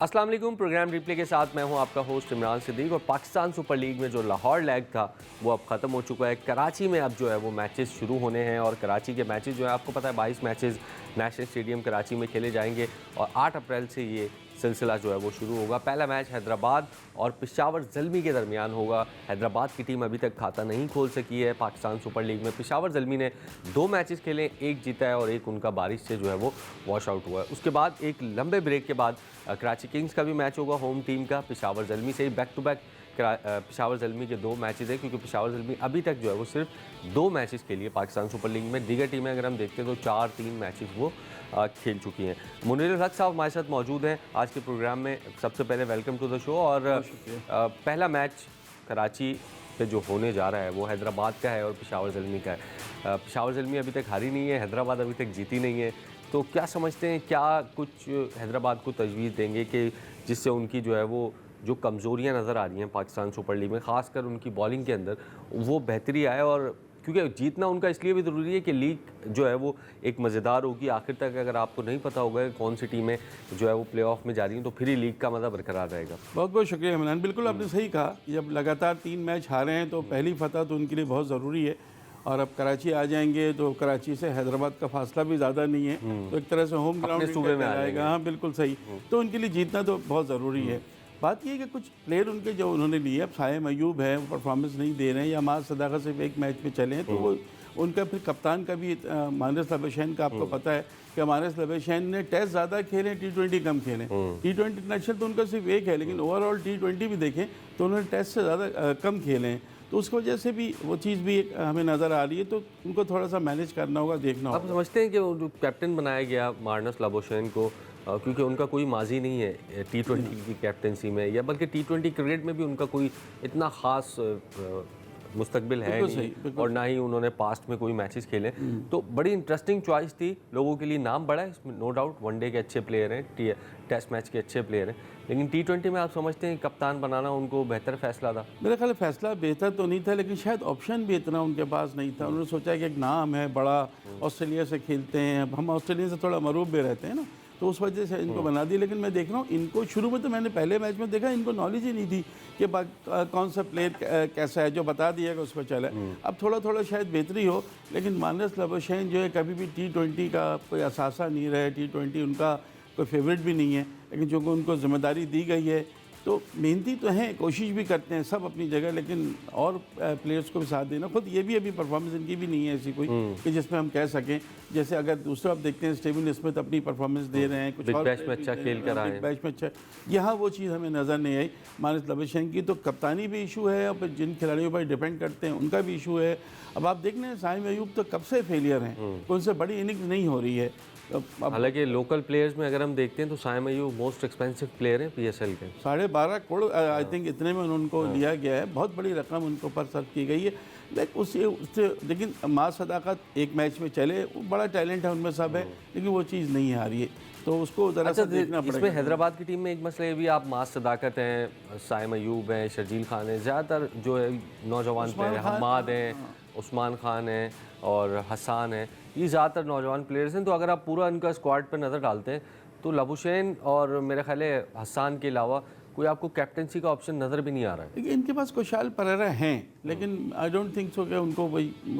अस्सलाम वालेकुम। Programme replay के साथ मैं हूं आपका होस्ट इमरान सिद्दीक। और पाकिस्तान सुपर लीग में जो लाहौर लैग था वो अब ख़त्म हो चुका है। कराची में अब जो है वो मैचेस शुरू होने हैं और कराची के मैचेस जो है आपको पता है 22 मैचेस नेशनल स्टेडियम कराची में खेले जाएंगे और 8 अप्रैल से ये सिलसिला जो है वो शुरू होगा। पहला मैच हैदराबाद और पेशावर ज़ल्मी के दरमियान होगा। हैदराबाद की टीम अभी तक खाता नहीं खोल सकी है पाकिस्तान सुपर लीग में। पेशावर ज़ल्मी ने 2 मैचेस खेले, एक जीता है और एक उनका बारिश से जो है वो वॉश आउट हुआ है। उसके बाद एक लंबे ब्रेक के बाद कराची किंग्स का भी मैच होगा होम टीम का पेशावर ज़ल्मी से ही। Back to back Peshawar Zalmi के 2 मैचेस हैं क्योंकि पेशावर ज़ल्मी अभी तक जो है वो सिर्फ 2 मैचेस के लिए पाकिस्तान सुपर लीग में। दीगर टीमें अगर हम देखते हैं तो 4-3 मैचेस वो खेल चुकी हैं। मुनीर हक साहब हमारे साथ मौजूद हैं आज के प्रोग्राम में। सबसे पहले वेलकम टू द शो। और पहला मैच कराची पे जो होने जा रहा है वो हैदराबाद का है और पेशावर ज़ल्मी का है। पेशावर ज़ल्मी अभी तक हारी नहीं है, हैदराबाद अभी तक जीती नहीं है। तो क्या समझते हैं, क्या कुछ हैदराबाद को तजवीज़ देंगे कि जिससे उनकी जो है वो जो कमज़ोरियाँ नज़र आ रही हैं पाकिस्तान सुपर लीग में, ख़ासकर उनकी बॉलिंग के अंदर, वो बेहतरी आए? और क्योंकि जीतना उनका इसलिए भी ज़रूरी है कि लीग जो है वो एक मज़ेदार होगी आखिर तक। अगर आपको नहीं पता होगा कि कौन सी टीमें जो है वो प्ले ऑफ में जा रही हैं तो फिर ही लीग का मज़ा बरकरार रहेगा। बहुत बहुत शुक्रिया इमरान। बिल्कुल आपने सही कहा, जब लगातार 3 मैच हारे हैं तो पहली फतह तो उनके लिए बहुत ज़रूरी है। और अब कराची आ जाएंगे तो कराची से हैदराबाद का फासला भी ज़्यादा नहीं है, तो एक तरह से होम ग्राउंड सूबे में आएगा। हाँ बिल्कुल सही। तो उनके लिए जीतना तो बहुत ज़रूरी है। बात ये है कि कुछ प्लेयर उनके जो उन्होंने लिए, अब साइम अयूब है वो परफॉर्मेंस नहीं दे रहे हैं, या माज सदाकत सिर्फ एक मैच में चले हैं, तो वो उनका फिर कप्तान का भी मानस लबशैन का आपको पता है कि मानस लबशैन ने टेस्ट ज़्यादा खेले, T20 कम खेले। T20 इंटरनेशनल तो उनका सिर्फ एक है, लेकिन ओवरऑल T20 भी देखें तो उन्होंने टेस्ट से ज़्यादा कम खेले हैं। तो उसकी वजह से भी वो चीज़ भी एक हमें नज़र आ रही है, तो उनको थोड़ा सा मैनेज करना होगा, देखना होगा। आप समझते हैं कि वो जो कैप्टन बनाया गया मार्नस लाबोशेन को, क्योंकि उनका कोई माजी नहीं है T20 की कैप्टनसी में, या बल्कि T20 क्रिकेट में भी उनका कोई इतना ख़ास मुस्तकबिल है नहीं, और ना ही उन्होंने पास्ट में कोई मैचेस खेले। तो बड़ी इंटरेस्टिंग चॉइस थी लोगों के लिए। नाम बड़ा है इसमें, नो डाउट, वनडे के अच्छे प्लेयर हैं, टेस्ट मैच के अच्छे प्लेयर हैं, लेकिन T20 में आप समझते हैं कप्तान बनाना उनको बेहतर फैसला था? मेरा ख्याल फैसला बेहतर तो नहीं था, लेकिन शायद ऑप्शन भी इतना उनके पास नहीं था। उन्होंने सोचा कि एक नाम है बड़ा, ऑस्ट्रेलिया से खेलते हैं, अब हम ऑस्ट्रेलिया से थोड़ा मरूब भी रहते हैं ना, तो उस वजह से इनको बना दी। लेकिन मैं देख रहा हूँ इनको शुरू में, तो मैंने पहले मैच में देखा इनको नॉलेज ही नहीं थी कि कौन सा प्लेयर कैसा है, जो बता दिया कि उस पर चला। अब थोड़ा थोड़ा शायद बेहतरी हो, लेकिन मानस लबशैन जो है कभी भी T20 का कोई असासा नहीं रहा है, T20 उनका कोई फेवरेट भी नहीं है, लेकिन जो उनको जिम्मेदारी दी गई है तो मेहनती तो हैं, कोशिश भी करते हैं सब अपनी जगह, लेकिन और प्लेयर्स को भी साथ देना। खुद ये भी अभी परफॉर्मेंस इनकी भी नहीं है ऐसी कोई कि जिसमें हम कह सकें, जैसे अगर दूसरा आप देखते हैं स्टीवन स्मिथ अपनी परफॉर्मेंस दे रहे हैं, कुछ और बैच में अच्छा खेल कर आए, बैच में अच्छा, यहाँ वो चीज़ हमें नज़र नहीं आई मानस लबशैन की। तो कप्तानी भी इशू है, और जिन खिलाड़ियों पर डिपेंड करते हैं उनका भी इशू है। अब आप देख रहे हैं साइम अयूब तो कब से फेलियर हैं, उनसे बड़ी इनिंग्स नहीं हो रही है। हालांकि लोकल प्लेयर्स में अगर हम देखते हैं तो Saim Ayub most expensive player हैं PSL के। 12.5 करोड़ आई थिंक इतने में उनको लिया गया है, बहुत बड़ी रकम उनको पर सर्व की गई है। उससे लेकिन माज सदाकत एक मैच में चले, वो बड़ा टैलेंट है उनमें सब है, लेकिन वो चीज़ नहीं आ रही है, तो उसको ज़रा सा देखना पड़ेगा। इसमें हैदराबाद की टीम में एक मसला ये भी, आप माज सदाकत हैं, साइम अयूब हैं, शर्जील खान हैं, ज़्यादातर जो है नौजवान प्लेयर हैं, हमाद हैं, उस्मान खान हैं और हसान हैं, ये ज़्यादातर नौजवान प्लेयर्स हैं। तो अगर आप पूरा इनका स्क्वाड पर नज़र डालते हैं तो लबुशैन और मेरे ख्याल है हसान के अलावा कोई आपको कैप्टनसी का ऑप्शन नज़र भी नहीं आ रहा है। इनके पास कुशाल परेरा हैं, लेकिन आई डोंट थिंक सो कि उनको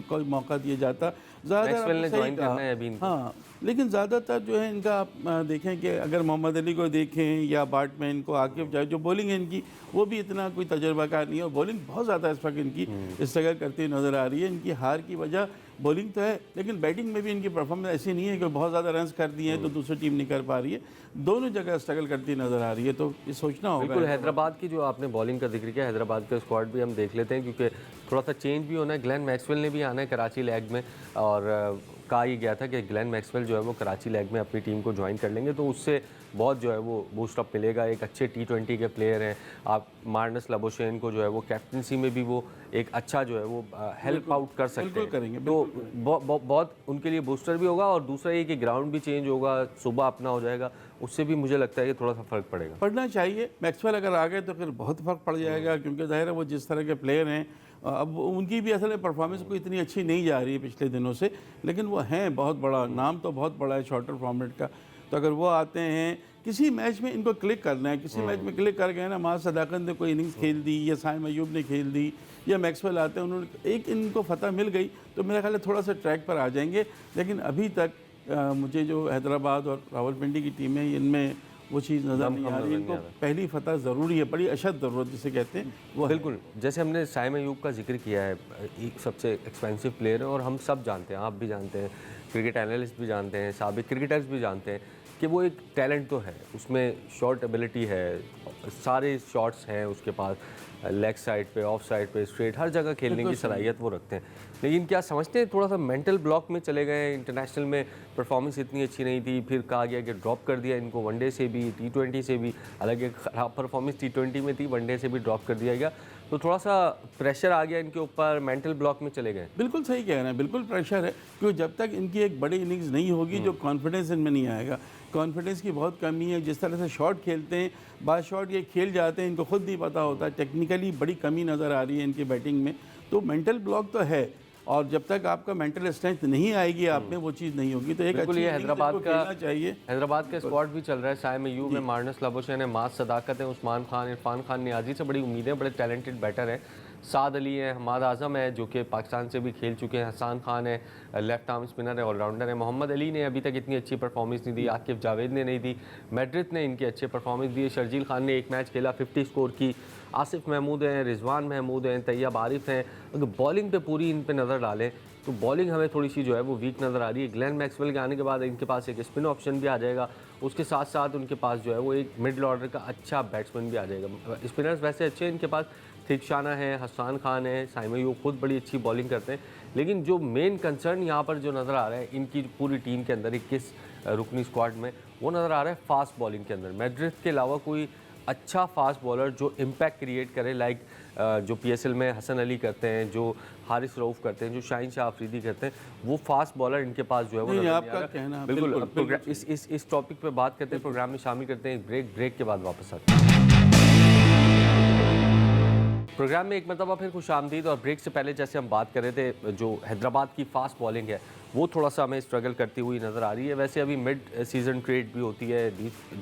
कोई मौका दिया जाता। ज़्यादातर हाँ, लेकिन ज़्यादातर जो है इनका आप देखें कि अगर मोहम्मद अली को देखें या बैट्समैन को, आकिब जाए, जो बॉलिंग है इनकी वो भी इतना कोई तजर्बाकार नहीं है, और बॉलिंग बहुत ज़्यादा इस वक्त इनकी स्ट्रगल करती नज़र आ रही है। इनकी हार की वजह बॉलिंग तो है, लेकिन बैटिंग में भी इनकी परफॉर्मेंस ऐसी नहीं है कि बहुत ज़्यादा रन्स कर दिए हैं तो दूसरी टीम नहीं कर पा रही है, दोनों जगह स्ट्रगल करती नज़र आ रही है। तो ये सोचना होगा। बिल्कुल, हैदराबाद की जो आपने बॉलिंग का जिक्र किया, हैदराबाद का स्क्वाड भी हम देख लेते हैं क्योंकि थोड़ा सा चेंज भी होना है। ग्लेन मैक्सवेल ने भी आना है कराची लैग में, और कहा ही गया था कि ग्लेन मैक्सवेल जो है वो कराची लैग में अपनी टीम को ज्वाइन कर लेंगे, तो उससे बहुत जो है वो बूस्ट अप मिलेगा। एक अच्छे T20 के प्लेयर हैं। आप मार्नस लबोशेन को जो है वो कैप्टनसी में भी वो एक अच्छा जो है वो हेल्प आउट कर सकते हैं, करेंगे, तो बहुत उनके लिए बूस्टर भी होगा। और दूसरा ये कि ग्राउंड भी चेंज होगा, सुबह अपना हो जाएगा, उससे भी मुझे लगता है कि थोड़ा सा फ़र्क पड़ेगा, पड़ना चाहिए। मैक्सवेल अगर आ गए तो फिर बहुत फ़र्क पड़ जाएगा, क्योंकि ज़ाहिर है वो जिस तरह के प्लेयर हैं, अब उनकी भी असल में परफॉर्मेंस कोई इतनी अच्छी नहीं जा रही है पिछले दिनों से, लेकिन वो हैं बहुत बड़ा नाम, तो बहुत बड़ा है शॉर्टर फॉर्मेट का। तो अगर वो आते हैं किसी मैच में इनको क्लिक करना है, किसी मैच में क्लिक कर गए ना, माज सदाकत ने कोई इनिंग्स खेल दी या साइम अयूब ने खेल दी या मैक्सवेल आते हैं, उन्होंने एक इनको फतह मिल गई तो मेरा ख्याल है थोड़ा सा ट्रैक पर आ जाएंगे। लेकिन अभी तक मुझे जो हैदराबाद और रावलपिंडी की टीमें, इनमें वो चीज़ नज़र नहीं आ रही। इनको पहली फतह ज़रूरी है, बड़ी अशद ज़रूरत जिसे कहते हैं वो। बिल्कुल, जैसे हमने साइम अयूब का जिक्र किया है, एक सबसे एक्सपेंसिव प्लेयर है और हम सब जानते हैं, आप भी जानते हैं, क्रिकेट एनालिस्ट भी जानते हैं, साबिक क्रिकेटर्स भी जानते हैं कि वो एक टैलेंट तो है, उसमें शॉट एबिलिटी है, सारे शॉट्स हैं उसके पास, लेग साइड पे, ऑफ साइड पे, स्ट्रेट, हर जगह खेलने की सलाहियत वो रखते हैं। लेकिन क्या समझते हैं थोड़ा सा मेंटल ब्लॉक में चले गए, इंटरनेशनल में परफॉर्मेंस इतनी अच्छी नहीं थी, फिर कहा गया कि ड्रॉप कर दिया इनको वनडे से भी, T20 से भी, हालांकि ख़राब परफॉर्मेंस T20 में थी, वनडे से भी ड्रॉप कर दिया गया, तो थोड़ा सा प्रेशर आ गया इनके ऊपर, मेंटल ब्लॉक में चले गए। बिल्कुल सही कह रहे हैं, बिल्कुल प्रेशर है, क्योंकि जब तक इनकी एक बड़ी इनिंग्स नहीं होगी जो कॉन्फिडेंस इनमें नहीं आएगा। कॉन्फिडेंस की बहुत कमी है, जिस तरह से शॉट खेलते हैं, बाद शॉट ये खेल जाते हैं, इनको खुद नहीं पता होता, टेक्निकली बड़ी कमी नज़र आ रही है इनकी बैटिंग में। तो मेंटल ब्लॉक तो है, और जब तक आपका मेंटल स्ट्रेंथ नहीं आएगी आप में, वो चीज़ नहीं होगी। तो एक अच्छी हैदराबाद का चाहिए, हैदराबाद का स्क्वाड भी चल रहा है, साइम अयूब है, मार्नस लाबुशैन है, माज सदाकत है, उस्मान खान, इरफान खान नियाजी से बड़ी उम्मीदें, बड़े टैलेंटेड बैटर हैं। साद अली है, हमाद आज़म है जो कि पाकिस्तान से भी खेल चुके हैं, हसन खान है, लेफ्ट आर्म स्पिनर है, ऑलराउंडर है, मोहम्मद अली ने अभी तक इतनी अच्छी परफॉर्मेंस नहीं दी, आकिब जावेद ने नहीं दी, मैड्रिड ने इनकी अच्छी परफॉर्मेंस दी, शर्जील खान ने एक मैच खेला 50 स्कोर की, आसिफ महमूद हैं, रिजवान महमूद हैं, तैयब आरिफ हैं। अगर बॉलिंग पे पूरी इन पे नज़र डालें तो बॉलिंग हमें थोड़ी सी जो है वो वीक नज़र आ रही है। ग्लेन मैक्सवेल के आने के बाद इनके पास एक स्पिन ऑप्शन भी आ जाएगा, उसके साथ साथ उनके पास जो है वो एक मिडल ऑर्डर का अच्छा बैट्समैन भी आ जाएगा। स्पिनर्स वैसे अच्छे हैं इनके पास, थिकशाना है, हसन खान है, साइम अयूब खुद बड़ी अच्छी बॉलिंग करते हैं। लेकिन जो मेन कंसर्न यहाँ पर जो नज़र आ रहा है इनकी पूरी टीम के अंदर 21 रुकनी स्क्वाड में, वो नज़र आ रहा है फास्ट बॉलिंग के अंदर। मैड्रिड के अलावा कोई अच्छा फास्ट बॉलर जो इम्पैक्ट क्रिएट करे, लाइक जो PSL में हसन अली करते हैं, जो हारिस रऊफ़ करते हैं, जो शाहीन शाह अफरीदी करते हैं, वो फास्ट बॉलर इनके पास जो है वो आपका कहना बिल्कुल। इस टॉपिक पे बात करते हैं, प्रोग्राम में शामिल करते हैं, ब्रेक के बाद वापस आते हैं। प्रोग्राम में एक मरतबा फिर खुशामदीद। और ब्रेक से पहले जैसे हम बात कर रहे थे, जो हैदराबाद की फास्ट बॉलिंग है वो थोड़ा सा हमें स्ट्रगल करती हुई नज़र आ रही है। वैसे अभी मिड सीज़न ट्रेड भी होती है,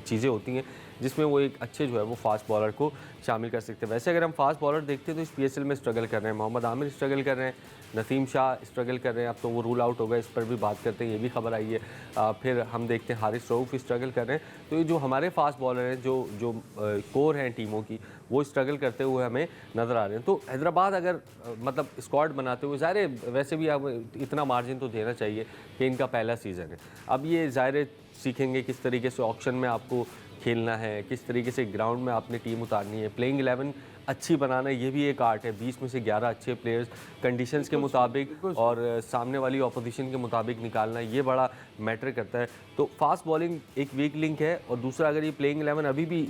चीज़ें होती हैं जिसमें वो एक अच्छे जो है वो फास्ट बॉलर को शामिल कर सकते हैं। वैसे अगर हम फास्ट बॉलर देखते हैं तो इस PSL में स्ट्रगल कर रहे हैं, मोहम्मद आमिर स्ट्रगल कर रहे हैं, नसीम शाह स्ट्रगल कर रहे हैं, अब तो वो रूल आउट हो गए, इस पर भी बात करते हैं, ये भी खबर आई है। फिर हम देखते हैं हारिस रऊफ़ स्ट्रगल कर रहे हैं। तो ये जो हमारे फास्ट बॉलर हैं, जो कोर हैं टीमों की, वो स्ट्रगल करते हुए हमें नज़र आ रहे हैं। तो हैदराबाद अगर मतलब स्क्वाड बनाते हुए, ज़ाहिर है वैसे भी अब इतना मार्जिन तो देना चाहिए कि इनका पहला सीज़न है, अब ये ज़ाहिर सीखेंगे किस तरीके से ऑक्शन में आपको खेलना है, किस तरीके से ग्राउंड में आपने टीम उतारनी है, प्लेइंग 11 अच्छी बनाना, ये भी एक आर्ट है। 20 में से 11 अच्छे प्लेयर्स कंडीशंस के मुताबिक और सामने वाली ऑपोजिशन के मुताबिक निकालना, ये बड़ा मैटर करता है। तो फास्ट बॉलिंग एक वीक लिंक है, और दूसरा अगर ये प्लेइंग 11 अभी भी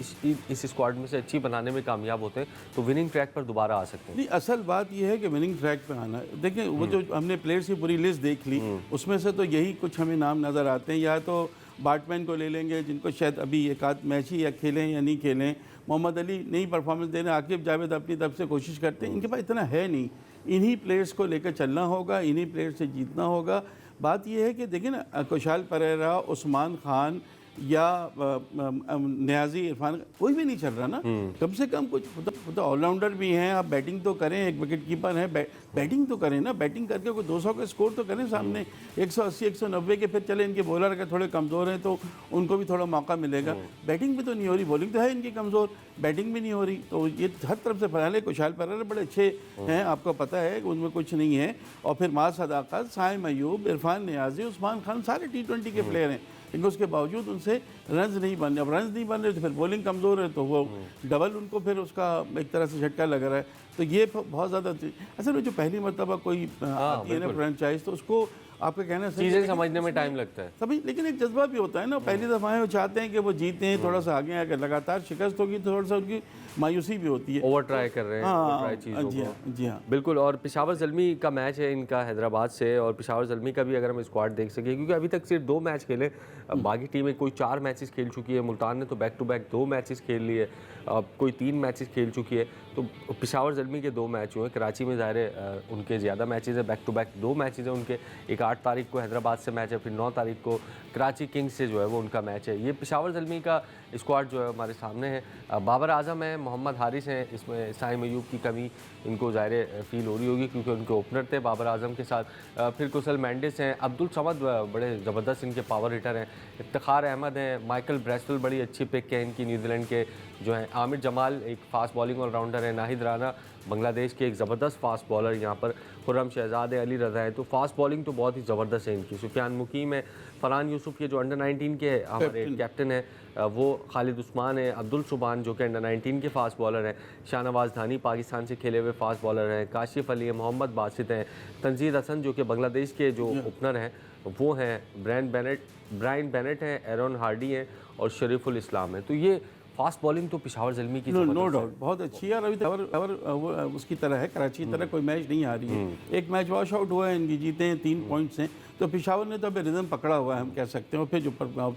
इस स्क्वाड में से अच्छी बनाने में कामयाब होते हैं तो विनिंग ट्रैक पर दोबारा आ सकते हैं। नहीं, असल बात ये है कि विनिंग ट्रैक पर आना, देखिए वो जो हमने प्लेयर्स की पूरी लिस्ट देख ली, उसमें से तो यही कुछ हमें नाम नज़र आते हैं। या तो बैट्समैन को ले लेंगे जिनको शायद अभी एक आध मैच ही या खेलें या नहीं खेलें, मोहम्मद अली नई परफॉर्मेंस दे रहे हैं, आकिब जावेद अपनी तरफ से कोशिश करते हैं, इनके पास इतना है नहीं, इन्हीं प्लेयर्स को लेकर चलना होगा, इन्हीं प्लेयर्स से जीतना होगा। बात यह है कि देखिए ना, कुशाल परेरा, उस्मान खान या नियाजी, इरफान, कोई भी नहीं चल रहा ना। कम से कम कुछ ऑलराउंडर भी हैं, आप बैटिंग तो करें, एक विकेट कीपर है, बैटिंग तो करें ना, बैटिंग करके कोई 200 का स्कोर तो करें सामने, 180 190 के। फिर चले इनके बॉलर अगर थोड़े कमज़ोर हैं तो उनको भी थोड़ा मौका मिलेगा। बैटिंग भी तो नहीं हो रही, बॉलिंग तो है इनकी कमज़ोर, बैटिंग भी नहीं हो रही, तो ये हर तरफ से पहले कुशाल परेरा बड़े अच्छे हैं, आपको पता है उनमें कुछ नहीं है। और फिर माज सदाकत, साइम अयूब, इरफान नियाजी, उस्मान खान, सारे T20 के प्लेयर हैं, लेकिन उसके बावजूद उनसे रन्स नहीं बन रहे। अब रन्स नहीं बन रहे तो फिर बॉलिंग कमज़ोर है, तो वो डबल उनको फिर उसका एक तरह से झटका लग रहा है। तो ये बहुत ज़्यादा असल में जो पहली मरतबा कोई आती है ना फ्रेंचाइज, तो उसको आपका कहना सही, चीज़ें समझने में टाइम लगता है सभी, लेकिन एक जज्बा भी होता है ना, पहली दफ़ा है वो चाहते हैं कि वो जीते हैं, थोड़ा सा आगे आकर, लगातार शिकस्त होगी तो थोड़ा सा उनकी मायूसी भी होती है, ओवर ट्राई कर रहे हैं। हाँ, चीज़ों जी को। हाँ, जी हाँ, बिल्कुल। और पेशावर ज़ल्मी का मैच है इनका हैदराबाद से, और पेशावर ज़ल्मी का भी अगर हम स्क्वाड देख सकें, क्योंकि अभी तक सिर्फ 2 मैच खेले, बाकी टीमें कोई 4 मैचेस खेल चुकी है, मुल्तान ने तो बैक टू बैक 2 मैचेस खेल लिए, कोई 3 मैचेस खेल चुकी है। तो पेशावर ज़ल्मी के 2 मैच हुए, कराची में ज़ाहिर है उनके ज़्यादा मैचेस है, बैक टू बैक 2 मैचेस हैं उनके। एक 8 तारीख को हैदराबाद से मैच है, फिर 9 तारीख को कराची किंग्स से जो है वो उनका मैच है। ये पेशावर ज़ल्मी का स्क्वाड जो है हमारे सामने है। बाबर आजम है, मोहम्मद हारिस हैं, इसमें साइम अयूब की कमी इनको ज़ाहिर फील हो रही होगी क्योंकि उनके ओपनर थे बाबर आजम के साथ। फिर कुशल मेंडिस हैं, अब्दुल समद बड़े ज़बरदस्त इनके पावर हिटर हैं, इफ्तिखार अहमद हैं, माइकल ब्रेस्टल बड़ी अच्छी पिक है इनकी न्यूजीलैंड के जो हैं, आमिर जमाल एक फास्ट बॉलिंग ऑलराउंडर है, नाहिद राना बांग्लादेश के एक ज़बरदस्त फास्ट बॉलर यहाँ पर, खुर्रम शहजाद है, अली रज़ा है। तो फास्ट बॉलिंग तो बहुत ही ज़बरदस्त है इनकी। सुफियान मुकीम है, फरहान यूसुफ ये जो अंडर 19 के हमारे कैप्टन है, वो खालिद उस्मान है, अब्दुल सुबान जो कि अंडर 19 के फास्ट बॉलर हैं, शाहनवाज धानी पाकिस्तान से खेले हुए फास्ट बॉलर हैं, काशिफ अली है, मोहम्मद बासित हैं, तंजीर हसन जो कि बांग्लादेश के जो ओपनर हैं वो हैं, ब्रायन बेनेट हैं, एरन हार्डी हैं और शरीफुल इस्लाम है। तो ये फास्ट बॉलिंग तो पिशावर ज़ल्मी की नो डाउट बहुत अच्छी है। और अभी तक उसकी तरह है, कराची की तरह कोई मैच नहीं आ रही है। एक मैच वॉश आउट हुआ है, इनकी जीते हैं 3 पॉइंट्स हैं, तो पिशावर ने तो अभी रिदम पकड़ा हुआ है हम कह सकते हैं। और फिर जो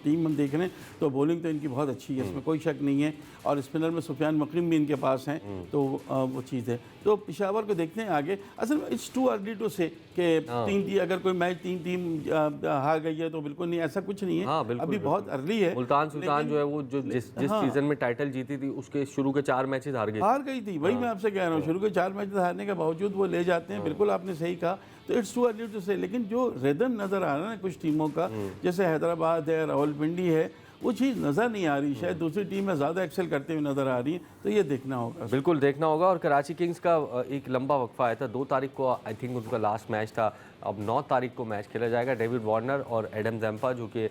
टीम हम देख रहे हैं तो बॉलिंग तो इनकी बहुत अच्छी है, इसमें कोई शक नहीं है। और स्पिनर में सुफियान मुकीम भी इनके पास हैं, तो वो चीज़ है। तो पिशावर को देखते हैं आगे। असल में इट्स टू अर्ली टू से कि अगर कोई मैच 3 टीम हार गई है तो बिल्कुल नहीं, ऐसा कुछ नहीं है। अभी बहुत अर्ली है। मुल्तान सुल्तान जो है वो जो जिस सीजन में टाइटल जीती थी उसके शुरू के 4 मैचेस हार गई थी। वही मैं आपसे कह रहा हूँ, शुरू के 4 मैचेस हारने के बावजूद वो ले जाते हैं। बिल्कुल आपने सही कहा। तो इट्स टू अर्ली टू से, लेकिन जो रिदम नज़र आ रहा है ना कुछ टीमों का, जैसे हैदराबाद है, रावलपिंडी है, वो चीज़ नज़र नहीं आ रही। शायद दूसरी टीमें ज़्यादा एक्सेल करते हुए नज़र आ रही हैं, तो ये देखना होगा। बिल्कुल देखना होगा। और कराची किंग्स का एक लंबा वक्फा आया था, 2 तारीख को आई थिंक उनका लास्ट मैच था, अब 9 तारीख को मैच खेला जाएगा। डेविड वार्नर और एडम जैम्पा जो कि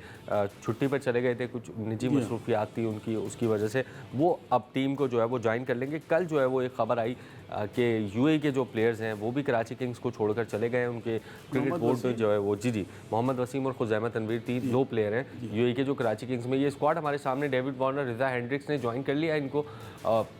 छुट्टी पर चले गए थे, कुछ निजी मसरूफियात थी उनकी, उसकी वजह से वो अब टीम को जो है वो ज्वाइन कर लेंगे। कल जो है वो एक खबर आई कि यूएई के जो प्लेयर्स हैं वो भी कराची किंग्स को छोड़कर चले गए हैं। उनके क्रिकेट बोर्ड में जो है वो जी मोहम्मद वसीम और खुज़ैमा तनवीर 2 प्लेयर हैं यूएई के जो कराची किंग्स में। ये स्क्वाड हमारे सामने, डेविड वार्नर, रिजा हेंड्रिक्स ने ज्वाइन कर लिया है इनको।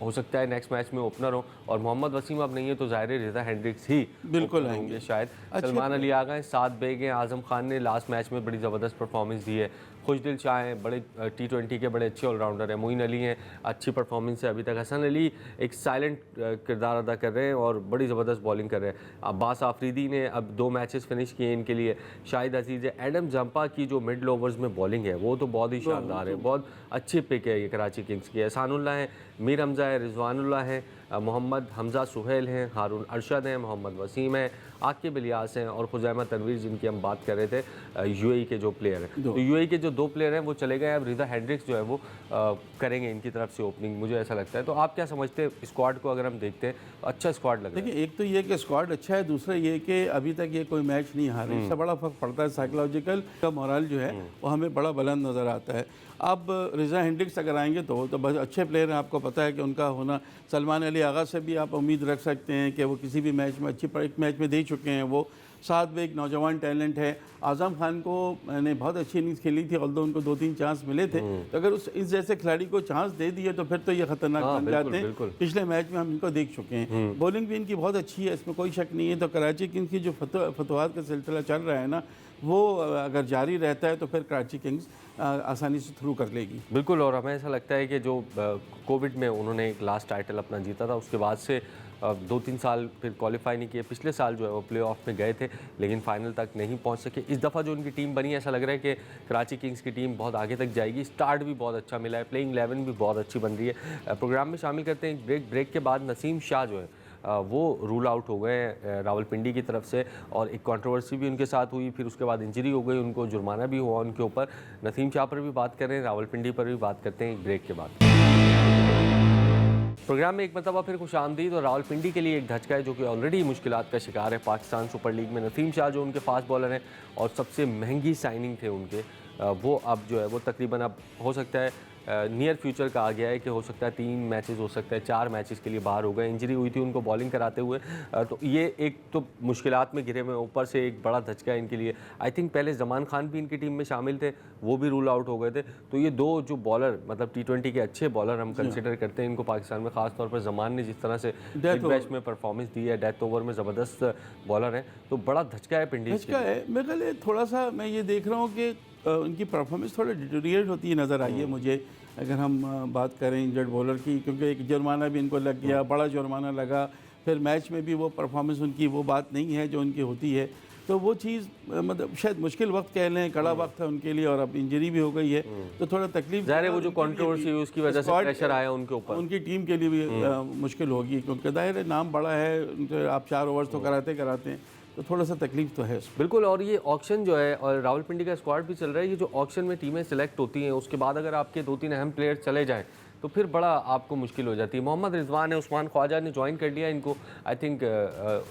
हो सकता है नेक्स्ट मैच में ओपनर हो, और मोहम्मद वसीम अब नहीं है तो ज़ाहिर रिजा हेंड्रिक्स ही बिल्कुल होंगे शायद। सलमान अली आ गए, 7 बेग हैं, आजम खान ने लास्ट मैच में बड़ी ज़बरदस्त परफॉर्मेंस दी है, खुशदिल शाह हैं, बड़े T20 के बड़े अच्छे ऑलराउंडर हैं, मोइन अली हैं, अच्छी परफॉर्मेंस है अभी तक, हसन अली एक साइलेंट किरदार अदा कर रहे हैं और बड़ी ज़बरदस्त बॉलिंग कर रहे हैं, अब्बास आफरीदी ने अब 2 मैचेस फिनिश किए इनके लिए, शाहिद अजीज़ है, एडम जंपा की जो मिडल ओवर्स में बॉलिंग है वो तो बहुत ही शानदार है, बहुत अच्छी पिक है ये कराची किंग्स की। एहसानुल्लाह है, मीर हमज़ा है, रिजवानुल्लाह है, मोहम्मद हमज़ा सुहेल हैं, हारून अरशद हैं, मोहम्मद वसीम है, आकिब इलियास हैं और खुज़ैमा तनवीर जिनकी हम बात कर रहे थे यूएई के जो प्लेयर हैं। तो यूएई के जो 2 प्लेयर हैं वो चले गए, अब रिजा हेंड्रिक्स जो है वो करेंगे इनकी तरफ से ओपनिंग, मुझे ऐसा लगता है। तो आप क्या समझते हैं स्क्वाड को अगर हम देखते हैं तो अच्छा स्क्वाड लग रहा है? देखिए, एक तो ये कि स्क्वाड अच्छा है, दूसरा ये कि अभी तक ये कोई मैच नहीं हारे, इससे बड़ा फर्क पड़ता है। साइकोलॉजिकल का मोरल जो है वो हमें बड़ा बुलंद नज़र आता है। अब रिजा हेंड्रिक्स अगर आएंगे तो बस अच्छे प्लेयर हैं, आपको पता है कि उनका होना। सलमान अली आगा से भी आप उम्मीद रख सकते हैं कि वो किसी भी मैच में एक मैच में दे चुके हैं वो। साथ में एक नौजवान टैलेंट है, आज़म खान को मैंने बहुत अच्छी इनिंग्स खेली थी, ऑल्दो उनको 2-3 चांस मिले थे, तो अगर इस जैसे खिलाड़ी को चांस दे दिए तो फिर तो ये खतरनाक बन जाते हैं। पिछले मैच में हम इनको देख चुके हैं। बॉलिंग भी इनकी बहुत अच्छी है, इसमें कोई शक नहीं है। तो कराची किंग्स की जो फतवात का सिलसिला चल रहा है ना, वो अगर जारी रहता है तो फिर कराची किंग्स आसानी से थ्रू कर लेगी। बिल्कुल। और हमें ऐसा लगता है कि जो कोविड में उन्होंने एक लास्ट टाइटल अपना जीता था, उसके बाद से 2-3 साल फिर क्वालिफाई नहीं किए। पिछले साल जो है वो प्ले ऑफ में गए थे लेकिन फाइनल तक नहीं पहुंच सके। इस दफ़ा जो उनकी टीम बनी है, ऐसा लग रहा है कि कराची किंग्स की टीम बहुत आगे तक जाएगी। स्टार्ट भी बहुत अच्छा मिला है, प्लेइंग 11 भी बहुत अच्छी बन रही है। प्रोग्राम में शामिल करते हैं ब्रेक के बाद नसीम शाह जो है वो रूल आउट हो गए रावलपिंडी की तरफ से, और एक कंट्रोवर्सी भी उनके साथ हुई, फिर उसके बाद इंजरी हो गई, उनको जुर्माना भी हुआ उनके ऊपर। नसीम शाह पर भी बात कर रहे हैं, रावलपिंडी पर भी बात करते हैं ब्रेक के बाद। प्रोग्राम में एक मरतबा फिर खुशामदीद। और रावलपिंडी के लिए एक धचका है जो कि ऑलरेडी मुश्किलात का शिकार है पाकिस्तान सुपर लीग में। नसीम शाह जो उनके फास्ट बॉलर हैं और सबसे महंगी साइनिंग थे उनके, वो अब जो है वो तकरीबन अब हो सकता है नियर फ्यूचर का आ गया है कि हो सकता है 3 मैचेस, हो सकता है 4 मैचेस के लिए बाहर हो गए। इंजरी हुई थी उनको बॉलिंग कराते हुए, तो ये एक तो मुश्किलात में घिरे हुए, ऊपर से एक बड़ा धचका है इनके लिए। आई थिंक पहले ज़मान खान भी इनकी टीम में शामिल थे, वो भी रूल आउट हो गए थे। तो ये 2 जो बॉलर मतलब T20 के अच्छे बॉलर हम कंसिडर करते हैं इनको पाकिस्तान में, ख़ासतौर पर ज़मान ने जिस तरह से बिग बैश में परफॉर्मेंस दी है, डेथ ओवर में ज़बरदस्त बॉलर हैं, तो बड़ा धचका है पिंडीज का है। मेरे ख्याल थोड़ा सा मैं ये देख रहा हूँ कि उनकी परफॉर्मेंस थोड़ी डिटेरिएट होती है नज़र आई है मुझे, अगर हम बात करें इंजर्ड बॉलर की, क्योंकि एक जुर्माना भी इनको लग गया, बड़ा जुर्माना लगा, फिर मैच में भी वो परफॉर्मेंस उनकी वो बात नहीं है जो उनकी होती है। तो तो वो चीज़ मतलब शायद मुश्किल वक्त कह लें, कड़ा वक्त है उनके लिए, और अब इंजरी भी हो गई है तो थोड़ा तकलीफ ज़ाहिर है वो जो कंट्रोवर्सी हुई उसकी वजह से प्रेशर आया उनके ऊपर, उनकी टीम के लिए भी मुश्किल होगी, क्योंकि जाहिर है नाम बड़ा है, आप 4 ओवर्स तो कराते हैं, तो थोड़ा सा तकलीफ तो है उसमें। बिल्कुल। और ये ऑक्शन जो है, और रावलपिंडी का स्क्वाड भी चल रहा है, ये जो ऑक्शन में टीमें सिलेक्ट होती हैं उसके बाद अगर आपके 2-3 अहम प्लेयर चले जाएं तो फिर बड़ा आपको मुश्किल हो जाती है। मोहम्मद रिजवान है, उस्मान ख्वाजा ने ज्वाइन कर लिया इनको, आई थिंक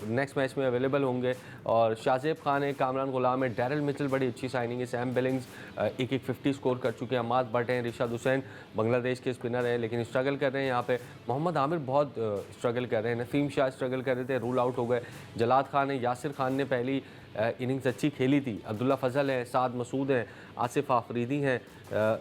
नेक्स्ट मैच में अवेलेबल होंगे, और शाहजेब खान है, कामरान गुलाम है, डैरल मिचल बड़ी अच्छी साइनिंग है, सैम बिलिंग्स एक 50 स्कोर कर चुके हैं, अमाद भट्ट हैं, रिशाद हुसैन बांग्लादेश के स्पिनर हैं लेकिन स्ट्रगल कर रहे हैं यहाँ पे, मोहम्मद आमिर बहुत स्ट्रगल कर रहे हैं, नसीम शाह स्ट्रगल कर रहे थे, रूल आउट हो गए, जलाद खान है, यासिर खान ने पहली इनिंग्स अच्छी खेली थी, अब्दुल्ला फजल है, साद मसूद हैं, आसिफ आफरीदी हैं,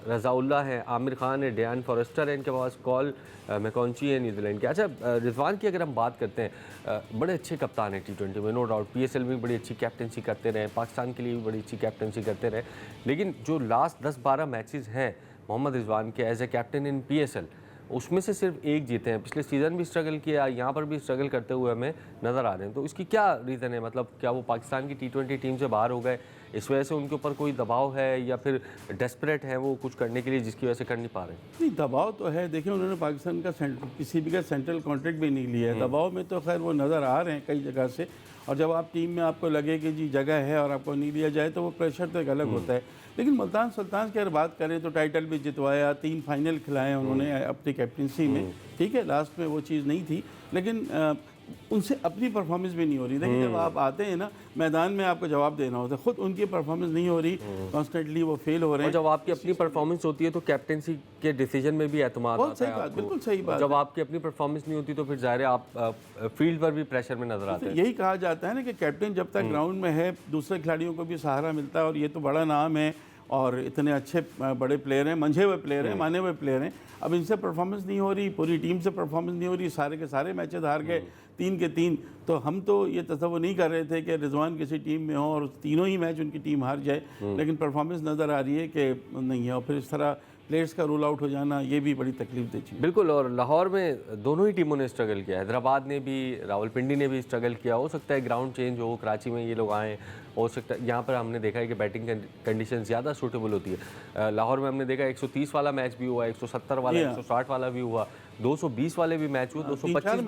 रज़ाउल्ला है, आमिर खान है, डियान फॉरेस्टर है इनके पास, कॉल मैकॉन्ची है न्यूजीलैंड के। अच्छा, रिजवान की अगर हम बात करते हैं, बड़े अच्छे कप्तान हैं T20 में, नो डाउट, PSL में बड़ी अच्छी कैप्टनसी करते रहे, पाकिस्तान के लिए भी बड़ी अच्छी कैप्टनसी करते रहे, लेकिन जो लास्ट 10-12 मैचेस हैं मोहम्मद रिजवान के as a captain in PSL, उसमें से सिर्फ एक जीते हैं। पिछले सीज़न भी स्ट्रगल किया, यहाँ पर भी स्ट्रगल करते हुए हमें नज़र आ रहे हैं, तो इसकी क्या रीज़न है? मतलब क्या वो पाकिस्तान की T20 टीम से बाहर हो गए, इस वजह से उनके ऊपर कोई दबाव है, या फिर डेस्परेट है वो कुछ करने के लिए जिसकी वजह से कर नहीं पा रहे? नहीं, दबाव तो है। देखिए, उन्होंने पाकिस्तान का किसी भी का सेंट्रल कॉन्ट्रैक्ट भी नहीं लिया है, दबाव में तो खैर वो नज़र आ रहे हैं कई जगह से, और जब आप टीम में आपको लगे कि जी जगह है और आपको नहीं लिया जाए तो वो प्रेशर तो एक अलग होता है। लेकिन मुल्तान सुल्तान की अगर बात करें तो टाइटल भी जितवाया, 3 फाइनल खिलाए उन्होंने अपनी कैप्टनसी में, ठीक है, लास्ट में वो चीज़ नहीं थी, लेकिन उनसे अपनी परफॉर्मेंस भी नहीं हो रही। देखिए, जब आप आते हैं ना मैदान में, आपको जवाब देना होता है, खुद उनकी परफॉर्मेंस नहीं हो रही, कॉन्स्टेंटली वो फेल हो रहे हैं। और जब आपकी अपनी परफॉर्मेंस होती है तो कैप्टनसी के डिसीजन में भी एतमाद आता है आपको। बिल्कुल सही बात। जब आपकी अपनी परफॉर्मेंस नहीं होती तो फिर ज़ाहिर है आप फील्ड पर भी प्रेशर में नजर आते हैं। यही कहा जाता है ना कि कैप्टन जब तक ग्राउंड में है, दूसरे खिलाड़ियों को भी सहारा मिलता है, और ये तो बड़ा नाम है और इतने अच्छे बड़े प्लेयर हैं, मंझे हुए प्लेयर हैं, माने हुए प्लेयर हैं, अब इनसे परफॉर्मेंस नहीं हो रही, पूरी टीम से परफॉर्मेंस नहीं हो रही, सारे के सारे मैचेस हार गए 3 के 3, तो हम तो ये तसव्वुर नहीं कर रहे थे कि रिजवान किसी टीम में हो और तीनों ही मैच उनकी टीम हार जाए, लेकिन परफॉर्मेंस नज़र आ रही है कि नहीं है, और फिर इस तरह प्लेयर्स का रूल आउट हो जाना ये भी बड़ी तकलीफ दे चीज़। बिल्कुल। और लाहौर में दोनों ही टीमों ने स्ट्रगल किया, हैदराबाद ने भी, रावलपिंडी ने भी स्ट्रगल किया। हो सकता है ग्राउंड चेंज हो, कराची में ये लोग आएँ, हो सकता है यहाँ पर हमने देखा है कि बैटिंग कंडीशन ज़्यादा सूटेबल होती है। लाहौर में हमने देखा 130 वाला मैच भी हुआ, 170 वाला, 160 वाला भी हुआ, 220 वाले भी मैच हुए, 225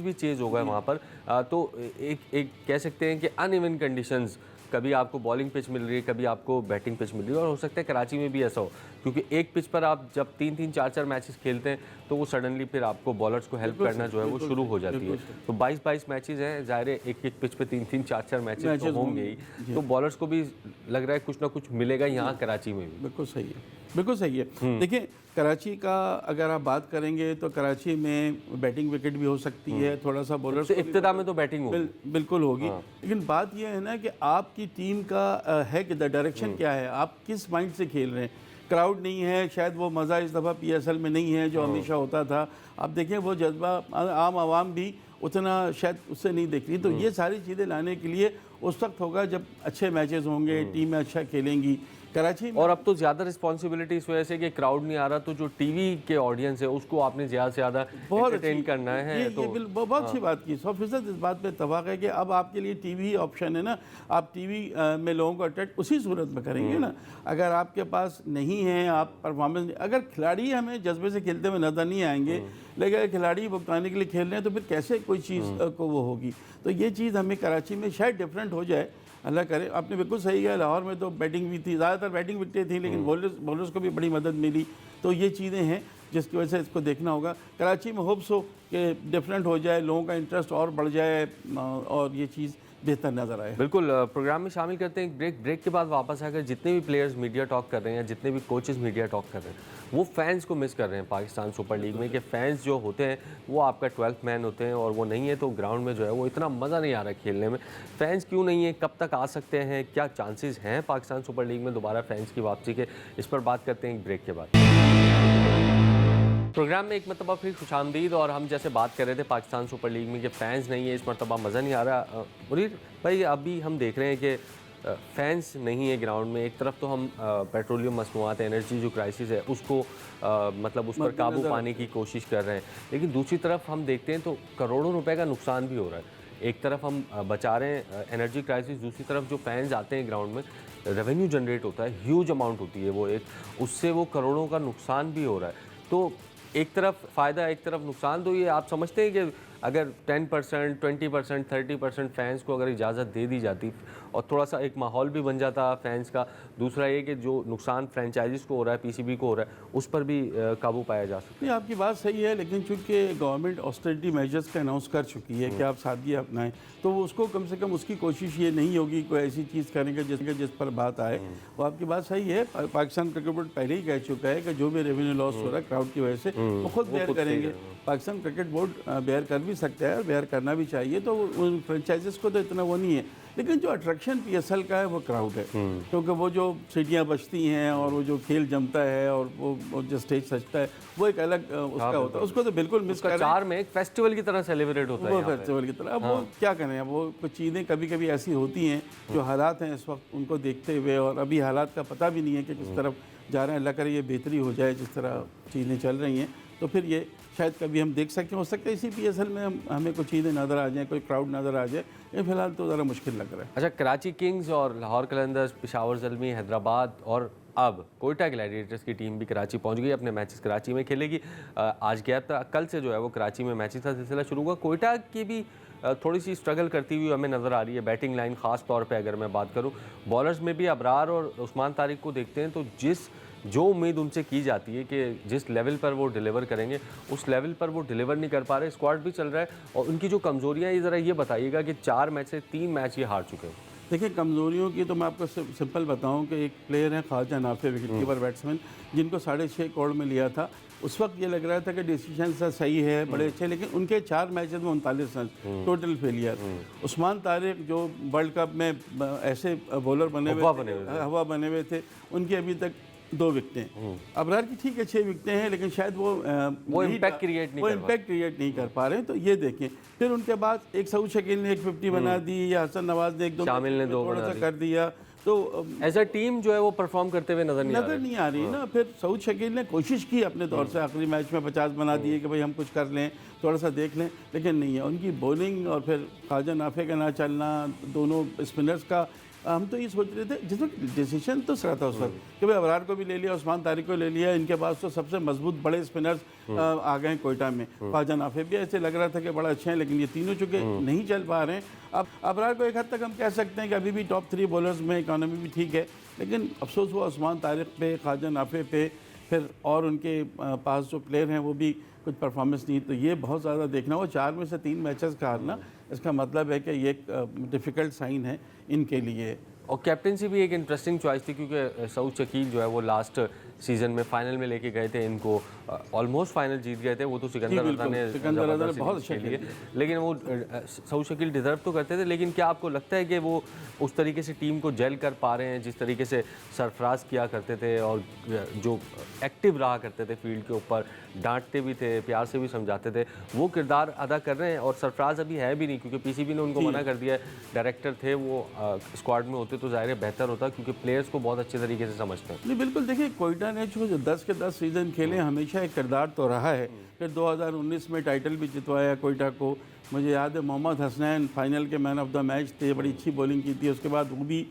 भी चेज हो गए वहाँ पर। तो एक कह सकते हैं कि अनइवन कंडीशंस, कभी आपको बॉलिंग पिच मिल रही है, कभी आपको बैटिंग पिच मिल रही है, और हो सकता है कराची में भी ऐसा हो, क्योंकि एक पिच पर आप जब 3-3, 4-4 मैचेस खेलते हैं तो वो सडनली फिर आपको बॉलर्स को हेल्प करना जो है वो शुरू हो जाती है। तो 22-22 मैचेस हैं, ज़ाहिर है एक पिच पे 3-3, 4-4 मैचेस तो होंगे ही, तो बॉलर्स को भी लग रहा है कुछ ना कुछ मिलेगा यहाँ कराची में भी। बिल्कुल सही है, बिल्कुल सही है। देखिए, कराची का अगर आप बात करेंगे तो कराची में बैटिंग विकेट भी हो सकती है, थोड़ा सा बॉलर इब्तिदा में तो बैटिंग होगी, बिल्कुल होगी, लेकिन बात यह है ना कि आपकी टीम का है कि डायरेक्शन क्या है, आप किस माइंड से खेल रहे हैं। क्राउड नहीं है, शायद वो मज़ा इस दफ़ा PSL में नहीं है जो हमेशा होता था। आप देखें वो जज्बा आम आवाम भी उतना शायद उससे नहीं देख रही, तो ये सारी चीज़ें लाने के लिए उस वक्त होगा जब अच्छे मैचेस होंगे, टीमें अच्छा खेलेंगी कराची में। और अब तो ज़्यादा रिस्पॉन्सिबिलिटी इस वजह से कि क्राउड नहीं आ रहा, तो जो टीवी के ऑडियंस है उसको आपने ज़्यादा से ज़्यादा एंटरटेन करना है। ये बहुत अच्छी बात की, 100% इस बात पे इत्तेफाक है कि अब आपके लिए टीवी ऑप्शन है ना, आप टीवी में लोगों को अट्रैक्ट उसी सूरत में करेंगे ना। अगर आपके पास नहीं है, आप परफॉर्मेंस, अगर खिलाड़ी हमें जज्बे से खेलते हुए नजर नहीं आएंगे, लेकिन अगर खिलाड़ी भुगताने के लिए खेल रहे हैं तो फिर कैसे कोई चीज़ को वो होगी। तो ये चीज़ हमें कराची में शायद डिफरेंट हो जाए, अल्लाह करे। आपने बिल्कुल सही किया, लाहौर में तो बैटिंग भी थी, ज़्यादातर बैटिंग विकटें थी, लेकिन बॉलर्स को भी बड़ी मदद मिली। तो ये चीज़ें हैं जिसकी वजह से इसको देखना होगा। कराची में होप्स हो कि डिफरेंट हो जाए, लोगों का इंटरेस्ट और बढ़ जाए और ये चीज़ बेहतर नज़र आए। बिल्कुल। प्रोग्राम में शामिल करते हैं एक ब्रेक के बाद वापस आकर जितने भी प्लेयर्स मीडिया टॉक कर रहे हैं, जितने भी कोचेस मीडिया टॉक कर रहे हैं, वो फैंस को मिस कर रहे हैं पाकिस्तान सुपर लीग में, कि फैंस जो होते हैं वो आपका 12th मैन होते हैं, और वो नहीं है तो ग्राउंड में जो है वो इतना मज़ा नहीं आ रहा खेलने में। फैंस क्यों नहीं है, कब तक आ सकते हैं, क्या चांसेस हैं पाकिस्तान सुपर लीग में दोबारा फैंस की वापसी के, इस पर बात करते हैं एक ब्रेक के बाद। प्रोग्राम में एक मरतबा फिर खुशामदीद। और हम जैसे बात कर रहे थे पाकिस्तान सुपर लीग में कि फ़ैन्स नहीं है, इस मरतबा मज़ा नहीं आ रहा। मुनीर भाई, अभी हम देख रहे हैं कि फैंस नहीं है ग्राउंड में। एक तरफ तो हम पेट्रोलियम मसनूआत, एनर्जी जो क्राइसिस है उसको मतलब उस पर काबू पाने की कोशिश कर रहे हैं, लेकिन दूसरी तरफ हम देखते हैं तो करोड़ों रुपए का नुकसान भी हो रहा है। एक तरफ हम बचा रहे हैं एनर्जी क्राइसिस, दूसरी तरफ जो फैंस आते हैं ग्राउंड में, रेवेन्यू जनरेट होता है, ह्यूज अमाउंट होती है वो एक, उससे वो करोड़ों का नुकसान भी हो रहा है। तो एक तरफ फ़ायदा एक तरफ नुकसान, तो ये आप समझते हैं कि अगर 10%, 20%, 30% फैंस को अगर इजाज़त दे दी जाती और थोड़ा सा एक माहौल भी बन जाता फैंस का, दूसरा ये कि जो नुकसान फ्रेंचाइजीज़ को हो रहा है, पीसीबी को हो रहा है, उस पर भी काबू पाया जा सकता है। नहीं, आपकी बात सही है, लेकिन चूंकि गवर्नमेंट ऑस्टेरिटी मेजर्स का अनाउंस कर चुकी है कि आप सादगी अपनाएं, तो उसको कम से कम उसकी कोशिश ये नहीं होगी कोई ऐसी चीज़ करने का जिस पर बात आए। वो आपकी बात सही है, पाकिस्तान क्रिकेट बोर्ड पहले ही कह चुका है कि जो भी रेवेन्यू लॉस हो रहा है क्राउड की वजह से वो खुद बेयर करेंगे। पाकिस्तान क्रिकेट बोर्ड बेयर कर भी सकता है और बेयर करना भी चाहिए, तो उन फ्रेंचाइजीज को तो इतना वो नहीं है। लेकिन जो अट्रैक्शन पीएसएल का है वो क्राउड है, क्योंकि वो जो सीटियाँ बचती हैं और वो जो खेल जमता है और वो जो स्टेज सजता है वो एक अलग उसका होता है, उसको तो बिल्कुल मिस कर रहे हैं। चार में एक फेस्टिवल की तरह सेलिब्रेट होता है वो यहाँ पे। फेस्टिवल की तरह। अब वो क्या करें, अब वो कुछ चीज़ें कभी कभी ऐसी होती हैं जो हालात हैं इस वक्त उनको देखते हुए, और अभी हालात का पता भी नहीं है कि किस तरफ जा रहे हैं। अल्लाह करे ये बेहतरी हो जाए जिस तरह चीज़ें चल रही हैं, तो फिर ये शायद कभी हम देख सकते हैं। हो सकता है इसी पीएसएल में हमें कुछ चीज़ें नज़र आ जाएँ, कोई क्राउड नज़र आ जाए। ये फिलहाल तो ज़रा मुश्किल लग रहा है। अच्छा, कराची किंग्स और लाहौर कलंदर्स, पेशावर ज़ल्मी, हैदराबाद और अब कोयटा ग्लैडिएटर्स की टीम भी कराची पहुंच गई, अपने मैचेस कराची में खेलेगी। आज गया था, कल से जो है वो कराची में मैचेस का सिलसिला शुरू हुआ। कोयटा की भी थोड़ी सी स्ट्रगल करती हुई हमें नज़र आ रही है। बैटिंग लाइन ख़ास तौर पे अगर मैं बात करूं, बॉलर्स में भी अबरार और उस्मान तारिक को देखते हैं तो जो उम्मीद उनसे की जाती है कि जिस लेवल पर वो डिलीवर करेंगे, उस लेवल पर वो डिलीवर नहीं कर पा रहे। स्क्वाड भी चल रहा है और उनकी जो कमज़ोरियाँ, ये ज़रा ये बताइएगा कि 4 मैच से 3 मैच ये हार चुके हैं। देखिए, कमज़ोरियों की तो मैं आपको सिंपल बताऊं कि एक प्लेयर है Khawaja Nafay, wicket keeper batsman, जिनको 6.5 करोड़ में लिया था। उस वक्त ये लग रहा था कि डिसीजन सही है, बड़े अच्छे, लेकिन उनके 4 मैचेस में 39 run, total failure. Usman Tariq जो वर्ल्ड कप में ऐसे बॉलर हवा बने हुए थे, उनकी अभी तक 2 विकेटें। अबरार की ठीक है 6 विकेटें हैं, लेकिन शायद वो इम्पैक्ट क्रिएट नहीं कर पा रहे हैं। तो ये देखें, फिर उनके बाद एक सऊद शकील ने 150 बना दी, या हसन नवाज ने 1-2 थोड़ा सा कर दिया। तो एज अ टीम जो है वो परफॉर्म करते हुए नज़र नहीं आ रही ना। फिर सऊद शकील ने कोशिश की अपने तौर से, आखिरी मैच में 50 बना दिए कि भाई हम कुछ कर लें, थोड़ा सा देख लें, लेकिन नहीं है। उनकी बॉलिंग और फिर ख्वाजा नाफे का ना चलना, दोनों स्पिनर्स का, हम तो ये सोच रहे थे जिस वक्त डिसीजन तो सही था उस वक्त कि भाई अबरार को भी ले लिया, उस्मान तारिक को ले लिया, इनके पास तो सबसे मजबूत बड़े स्पिनर्स आ गए कोयटा में। ख्वाजा नाफे भी ऐसे लग रहा था कि बड़ा अच्छे हैं, लेकिन ये तीनों चुके नहीं चल पा रहे हैं। अब अबरार को एक हद तक हम कह सकते हैं कि अभी भी टॉप 3 बॉलर्स में, इकॉनमी भी ठीक है, लेकिन अफसोस हुआ उस्मान तारिक पे, ख्वाजा नाफे पे, फिर और उनके पास जो प्लेयर हैं वो भी कुछ परफॉर्मेंस नहीं। तो ये बहुत ज़्यादा देखना हो, 4 में से 3 मैचेस का हारना, इसका मतलब है कि ये एक डिफ़िकल्ट साइन है इनके लिए। और कैप्टनसी भी एक इंटरेस्टिंग चॉइस थी, क्योंकि सऊद शकील जो है वो लास्ट सीजन में फाइनल में लेके गए थे इनको, ऑलमोस्ट फाइनल जीत गए थे। वो तो सिकंदर रजा ने बहुत अच्छा लिए, लेकिन वो सऊद शकील डिज़र्व तो करते थे। लेकिन क्या आपको लगता है कि वो उस तरीके से टीम को जेल कर पा रहे हैं जिस तरीके से सरफराज किया करते थे और जो एक्टिव रहा करते थे फील्ड के ऊपर, डांटते भी थे, प्यार से भी समझाते थे, वो किरदार अदा कर रहे हैं? और सरफराज अभी है भी नहीं, क्योंकि पीसीबी ने उनको मना कर दिया है। डायरेक्टर थे वो, स्क्वाड में होते तो ज़ाहिर है बेहतर होता, क्योंकि प्लेयर्स को बहुत अच्छे तरीके से समझते हैं। नहीं, बिल्कुल। देखिए, कोयटा ने जो 10 के 10 सीज़न खेले, हमेशा एक किरदार तो रहा है। फिर 2019 में टाइटल भी जितवाया कोयटा को। मुझे याद है मोहम्मद हसनैन फाइनल के मैन ऑफ द मैच थे, बड़ी अच्छी बॉलिंग की थी। उसके बाद वो भी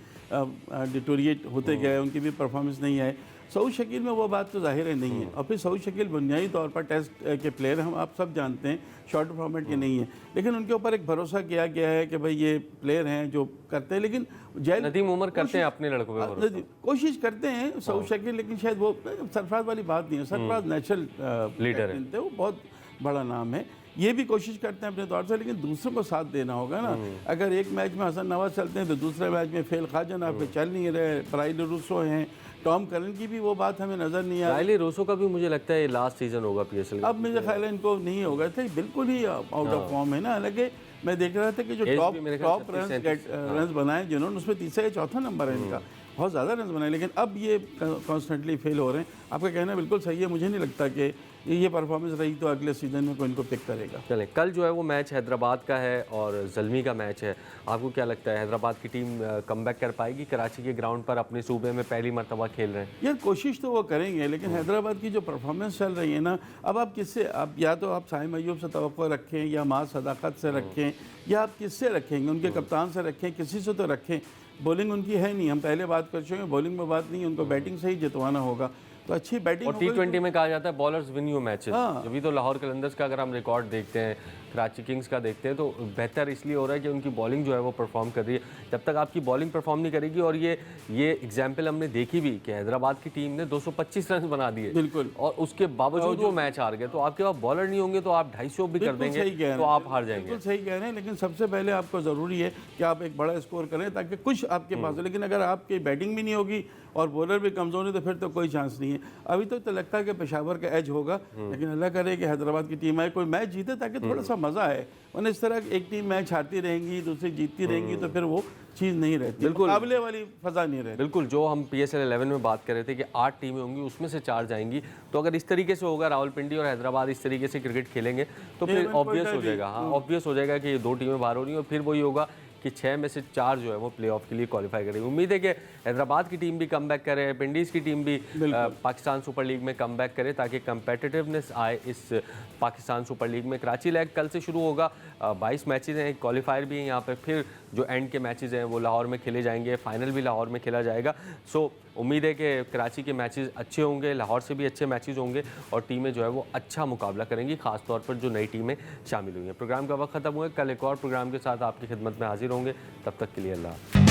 डिटोरिएट होते गए, उनकी भी परफॉर्मेंस नहीं आई। सऊद शकील में वो बात तो ज़ाहिर है नहीं है। और फिर सऊद शकील बुनियादी तौर पर टेस्ट के प्लेयर हम आप सब जानते हैं, शॉर्ट फॉर्मेट के नहीं है, लेकिन उनके ऊपर एक भरोसा किया गया है कि भाई ये प्लेयर हैं जो करते हैं। लेकिन नदीम उमर करते हैं अपने लड़कों पे, कोशिश करते हैं सऊद शकील, लेकिन शायद वो सरफराज वाली बात नहीं है। सरफराज नेचुरल लीडर है, वो बहुत बड़ा नाम है। ये भी कोशिश करते हैं अपने तौर से, लेकिन दूसरों को साथ देना होगा ना। अगर एक मैच में हसन नवाज चलते हैं तो दूसरे मैच में फेल ख्वाजा नाफे चल नहीं रहे, ब्राइली रूसो हैं, टॉम करन की भी वो बात हमें नज़र नहीं आ रही। ब्राइली रूसो का भी मुझे लगता है लास्ट सीजन होगा पीएसएल का। अब मुझे ख्याल है इनको नहीं होगा, थे बिल्कुल ही आउट ऑफ फॉर्म है ना। हालांकि मैं देख रहा था कि जो टॉप रन बनाए जिन्होंने, उसमें तीसरा या चौथा नंबर है इनका। बहुत ज़्यादा रन बनाए, लेकिन अब ये कॉन्स्टेंटली फेल हो रहे हैं। आपका कहना बिल्कुल सही है, मुझे नहीं लगता कि ये परफॉर्मेंस रही तो अगले सीज़न में कोई इनको पिक करेगा। चलें, कल जो है वो मैच हैदराबाद का है और ज़ल्मी का मैच है। आपको क्या लगता है हैदराबाद की टीम कमबैक कर पाएगी? कराची के ग्राउंड पर अपने सूबे में पहली मरतबा खेल रहे हैं। यार कोशिश तो वो करेंगे, लेकिन हैदराबाद की जो परफॉर्मेंस चल रही है ना, अब आप किससे, आप या तो आप साइम अयूब से तवक्को रखें या माँ सदाकत से रखें, या आप किससे रखेंगे? उनके कप्तान से रखें, किसी से तो रखें। बॉलिंग उनकी है नहीं, हम पहले बात कर चुके हैं, बॉलिंग में बात नहीं, उनको बैटिंग से ही जितवाना होगा। तो अच्छी बैटिंग और T20 में कहा जाता है बॉलर्स विन यू मैचेस। हाँ। अभी तो लाहौर कलंदर्स का अगर हम रिकॉर्ड देखते हैं, कराची किंग्स का देखते हैं, तो बेहतर इसलिए हो रहा है कि उनकी बॉलिंग जो है वो परफॉर्म कर रही है। जब तक आपकी बॉलिंग परफॉर्म नहीं करेगी, और ये एग्जाम्पल हमने देखी भी कि हैदराबाद की टीम ने 225 रन बना दिए, बिल्कुल, और उसके बावजूद वो मैच हार गए। तो आपके पास बॉलर नहीं होंगे तो आप 250 भी कर देंगे तो आप हार जाएंगे। बिल्कुल सही कह रहे हैं, लेकिन सबसे पहले आपको ज़रूरी है कि आप एक बड़ा स्कोर करें ताकि कुछ आपके पास हो। लेकिन अगर आपकी बैटिंग भी नहीं होगी और बॉलर भी कमज़ोर है तो फिर तो कोई चांस नहीं है। अभी तक तो लगता है कि पेशावर का एज होगा, लेकिन अल्लाह करे कि हैदराबाद की टीम आए, कोई मैच जीते ताकि थोड़ा सा मज़ा आए। वरना इस तरह एक टीम मैच हारती रहेंगी, दूसरी जीतती रहेंगी, तो फिर वो चीज़ नहीं रहती, बिल्कुल मुकाबले वाली फजा नहीं रहती। बिल्कुल, जो हम PSL 11 में बात कर रहे थे कि 8 टीमें होंगी, उसमें से 4 जाएंगी। तो अगर इस तरीके से होगा, रावलपिंडी और हैदराबाद इस तरीके से क्रिकेट खेलेंगे तो फिर ऑब्वियस हो जाएगा। हाँ, ऑब्वियस हो जाएगा कि ये 2 टीमें बाहर हो रही हैं, और फिर वही होगा कि 6 में से 4 जो है वो प्लेऑफ के लिए क्वालिफाई करेगी। उम्मीद है कि हैदराबाद की टीम भी कमबैक करे, पिंडीज़ की टीम भी पाकिस्तान सुपर लीग में कमबैक करे, ताकि कंपेटिटिवनेस आए इस पाकिस्तान सुपर लीग में। कराची लेग कल से शुरू होगा, 22 मैचेस हैं, क्वालिफायर भी हैं यहाँ पे, फिर जो एंड के मैचेस हैं वो लाहौर में खेले जाएंगे, फाइनल भी लाहौर में खेला जाएगा। सो उम्मीद है कि कराची के मैचेस अच्छे होंगे, लाहौर से भी अच्छे मैचेस होंगे, और टीमें जो है वो अच्छा मुकाबला करेंगी, खासतौर पर जो नई टीमें शामिल हुई हैं। प्रोग्राम का वक्त ख़त्म हुआ है, कल एक और प्रोग्राम के साथ आपकी खिदमत में हाजिर होंगे। तब तक के लिए अल्लाह।